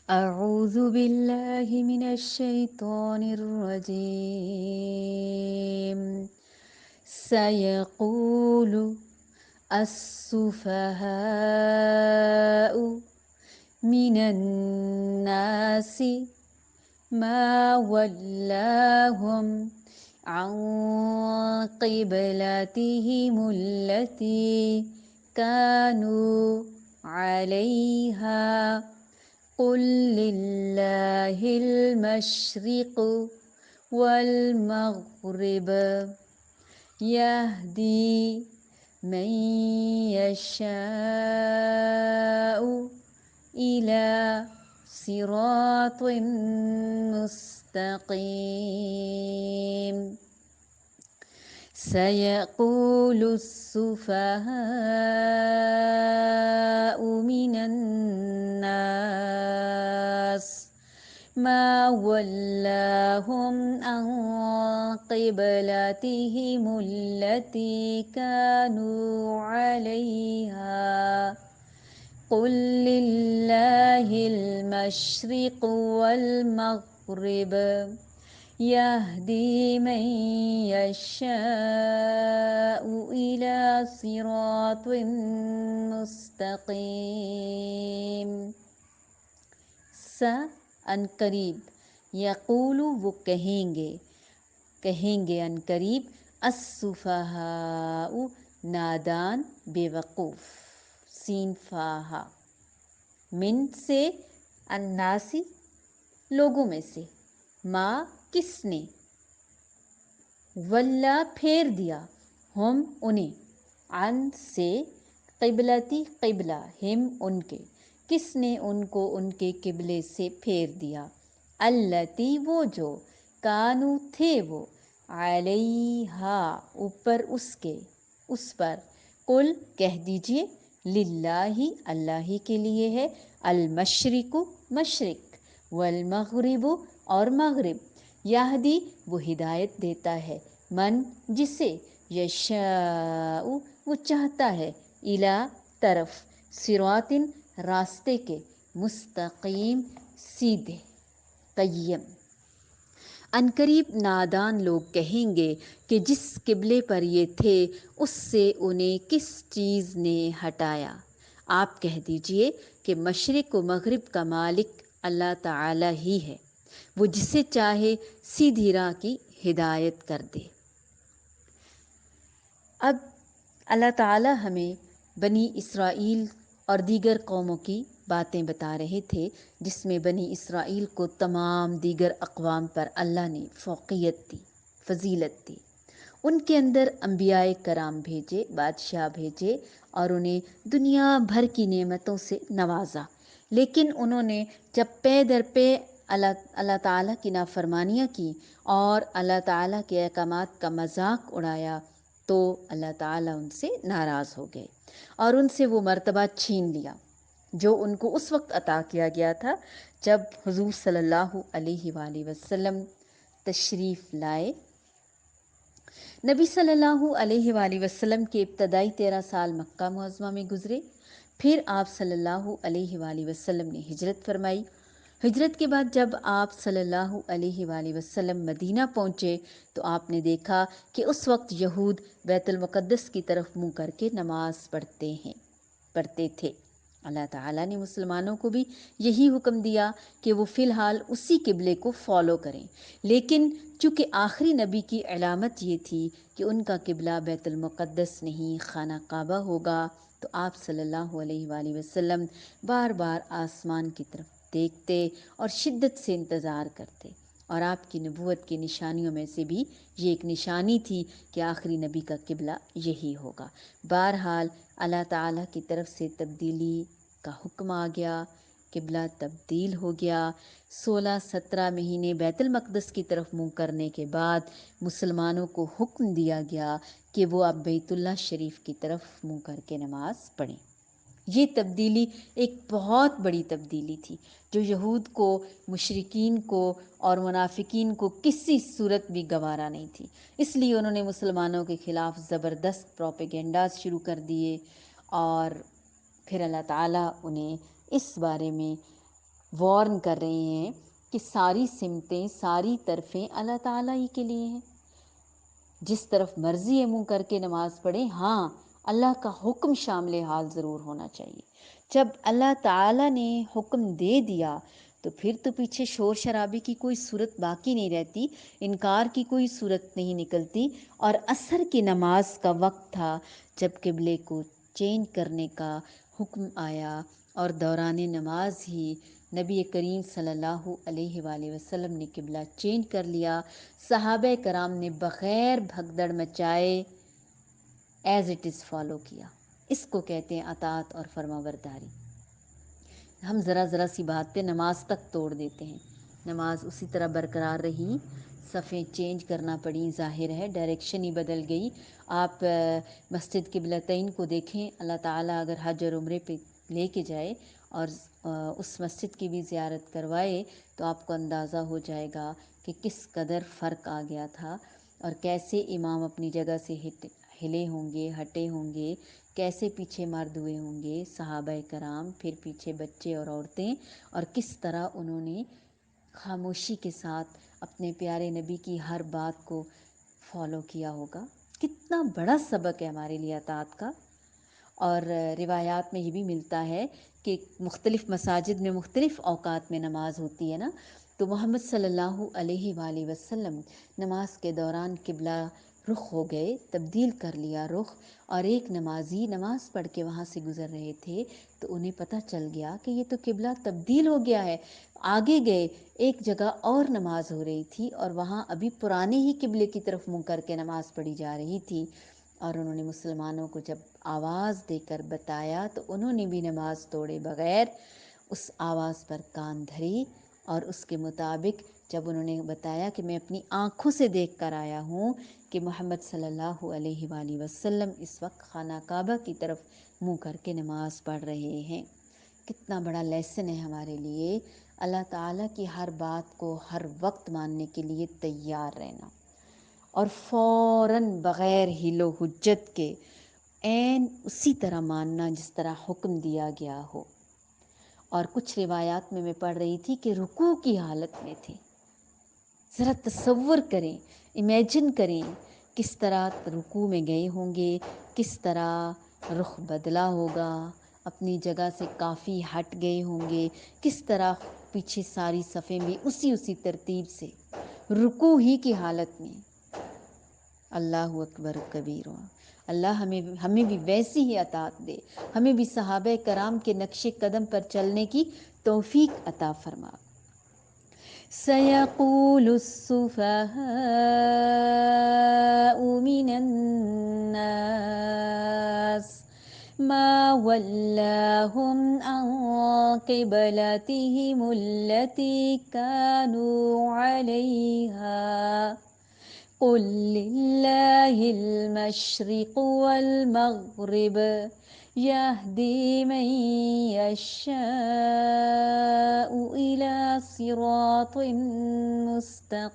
أعوذ بالله من الشيطان الرجيم. سيقول السفهاء من الناس ما ولاهم عن قبلتهم التي كانوا عليها قل لله المشرق والمغرب يهدي من يشاء إلى صراط مستقيم. سيقول السفهاء من الناس ما ولاهم عن قبلتهم التي كانوا عليها قل لله المشرق والمغرب يهدي من يشاء إلى صراط مستقيم. ان قریب یقول وہ کہیں گے ان قریب السفہاء نادان بے وقوف سین فاہا من سے الناسی لوگوں میں سے ما کس نے ولا پھیر دیا ہم انہیں عن سے قبلتی قبلہ ہم ان کے کس نے ان کو ان کے قبلے سے پھیر دیا التی وہ جو کانو تھے وہ علیہا اوپر اس پر قل کہہ دیجئے للہ اللہ ہی کے لیے ہے المشرق مشرق والمغرب اور مغرب یہدی وہ ہدایت دیتا ہے من جسے یشاء وہ چاہتا ہے الی طرف صراط راستے کے مستقیم سیدھے قیم. عنقریب نادان لوگ کہیں گے کہ جس قبلے پر یہ تھے اس سے انہیں کس چیز نے ہٹایا. آپ کہہ دیجئے کہ مشرق و مغرب کا مالک اللہ تعالی ہی ہے، وہ جسے چاہے سیدھی راہ کی ہدایت کر دے. اب اللہ تعالی ہمیں بنی اسرائیل اور دیگر قوموں کی باتیں بتا رہے تھے جس میں بنی اسرائیل کو تمام دیگر اقوام پر اللہ نے فوقیت دی، فضیلت دی. ان کے اندر انبیاء کرام بھیجے، بادشاہ بھیجے اور انہیں دنیا بھر کی نعمتوں سے نوازا، لیکن انہوں نے جب پے در پے اللہ تعالیٰ کی نافرمانیاں کی اور اللہ تعالیٰ کے احکامات کا مذاق اڑایا تو اللہ تعالیٰ ان سے ناراض ہو گئے اور ان سے وہ مرتبہ چھین لیا جو ان کو اس وقت عطا کیا گیا تھا جب حضور صلی اللہ علیہ وآلہ وسلم تشریف لائے. نبی صلی اللہ علیہ وآلہ وسلم کے ابتدائی 13 سال مکہ معظمہ میں گزرے، پھر آپ صلی اللہ علیہ وآلہ وسلم نے ہجرت فرمائی. ہجرت کے بعد جب آپ صلی اللہ علیہ وآلہ وسلم مدینہ پہنچے تو آپ نے دیکھا کہ اس وقت یہود بیت المقدس کی طرف منہ کر کے نماز پڑھتے تھے. اللہ تعالیٰ نے مسلمانوں کو بھی یہی حکم دیا کہ وہ فی الحال اسی قبلے کو فالو کریں، لیکن چونکہ آخری نبی کی علامت یہ تھی کہ ان کا قبلہ بیت المقدس نہیں خانہ کعبہ ہوگا تو آپ صلی اللہ علیہ وآلہ وسلم بار بار آسمان کی طرف دیکھتے اور شدت سے انتظار کرتے. اور آپ کی نبوت کی نشانیوں میں سے بھی یہ ایک نشانی تھی کہ آخری نبی کا قبلہ یہی ہوگا. بہرحال اللہ تعالیٰ کی طرف سے تبدیلی کا حکم آ گیا، قبلہ تبدیل ہو گیا. 16-17 مہینے بیت المقدس کی طرف منہ کرنے کے بعد مسلمانوں کو حکم دیا گیا کہ وہ اب بیت اللہ شریف کی طرف منہ کر کے نماز پڑھیں. یہ تبدیلی ایک بہت بڑی تبدیلی تھی جو یہود کو، مشرکین کو اور منافقین کو کسی صورت بھی گوارا نہیں تھی. اس لیے انہوں نے مسلمانوں کے خلاف زبردست پروپیگنڈاز شروع کر دیے اور پھر اللہ تعالیٰ انہیں اس بارے میں وارن کر رہے ہیں کہ ساری سمتیں، ساری طرفیں اللہ تعالیٰ ہی کے لیے ہیں. جس طرف مرضی ہے منہ کر کے نماز پڑھیں، ہاں اللہ کا حکم شامل حال ضرور ہونا چاہیے. جب اللہ تعالیٰ نے حکم دے دیا تو پھر تو پیچھے شور شرابے کی کوئی صورت باقی نہیں رہتی، انکار کی کوئی صورت نہیں نکلتی. اور عصر کی نماز کا وقت تھا جب قبلے کو چینج کرنے کا حکم آیا، اور دوران نماز ہی نبی کریم صلی اللہ علیہ وآلہ وسلم نے قبلہ چینج کر لیا. صحابہ کرام نے بغیر بھگدڑ مچائے ایز اٹ از فالو کیا. اس کو کہتے ہیں اطاعت اور فرما برداری. ہم ذرا ذرا سی بات پہ نماز تک توڑ دیتے ہیں. نماز اسی طرح برقرار رہی، صفیں چینج کرنا پڑیں، ظاہر ہے ڈائریکشن ہی بدل گئی. آپ مسجد قبلتین کو دیکھیں، اللہ تعالیٰ اگر حج اور عمرے پہ لے کے جائے اور اس مسجد کی بھی زیارت کروائے تو آپ کو اندازہ ہو جائے گا کہ کس قدر فرق آ گیا تھا، اور کیسے امام اپنی جگہ سے ہلے ہوں گے، ہٹے ہوں گے، کیسے پیچھے مرد ہوئے ہوں گے صحابہ کرام، پھر پیچھے بچے اور عورتیں، اور کس طرح انہوں نے خاموشی کے ساتھ اپنے پیارے نبی کی ہر بات کو فالو کیا ہوگا. کتنا بڑا سبق ہے ہمارے لیے اطاعت کا. اور روایات میں یہ بھی ملتا ہے کہ مختلف مساجد میں مختلف اوقات میں نماز ہوتی ہے نا، تو محمد صلی اللہ علیہ وآلہ وسلم نماز کے دوران قبلہ رخ ہو گئے، تبدیل کر لیا رخ، اور ایک نمازی نماز پڑھ کے وہاں سے گزر رہے تھے تو انہیں پتہ چل گیا کہ یہ تو قبلہ تبدیل ہو گیا ہے. آگے گئے، ایک جگہ اور نماز ہو رہی تھی اور وہاں ابھی پرانے ہی قبلے کی طرف منہ کر کے نماز پڑھی جا رہی تھی، اور انہوں نے مسلمانوں کو جب آواز دے کر بتایا تو انہوں نے بھی نماز توڑے بغیر اس آواز پر کان دھری، اور اس کے مطابق جب انہوں نے بتایا کہ میں اپنی آنکھوں سے دیکھ کر آیا ہوں کہ محمد صلی اللہ علیہ وآلہ وسلم اس وقت خانہ کعبہ کی طرف منہ کر کے نماز پڑھ رہے ہیں. کتنا بڑا لیسن ہے ہمارے لیے، اللہ تعالیٰ کی ہر بات کو ہر وقت ماننے کے لیے تیار رہنا، اور فوراً بغیر ہیل و حجت کے عین اسی طرح ماننا جس طرح حکم دیا گیا ہو. اور کچھ روایات میں پڑھ رہی تھی کہ رکوع کی حالت میں تھے. ذرا تصور کریں، امیجن کریں کس طرح رکوع میں گئے ہوں گے، کس طرح رخ بدلا ہوگا، اپنی جگہ سے کافی ہٹ گئے ہوں گے، کس طرح پیچھے ساری صفیں بھی اسی ترتیب سے رکوع ہی کی حالت میں. اللہ اکبر کبیرہ. اللہ ہمیں بھی ویسی ہی اطاعت دے، ہمیں بھی صحابہ کرام کے نقش قدم پر چلنے کی توفیق عطا فرما. سَيَقُولُ السُّفَهَاءُ مِنَ النَّاسِ مَا وَلَّاهُمْ عَنْ قِبْلَتِهِمُ الَّتِي كَانُوا عَلَيْهَا قُلْ لِلَّهِ الْمَشْرِقُ وَالْمَغْرِبُ يَهْدِي مَن يَشَاءُ إِلَى صِرَاطٍ مُسْتَقِيمٍ.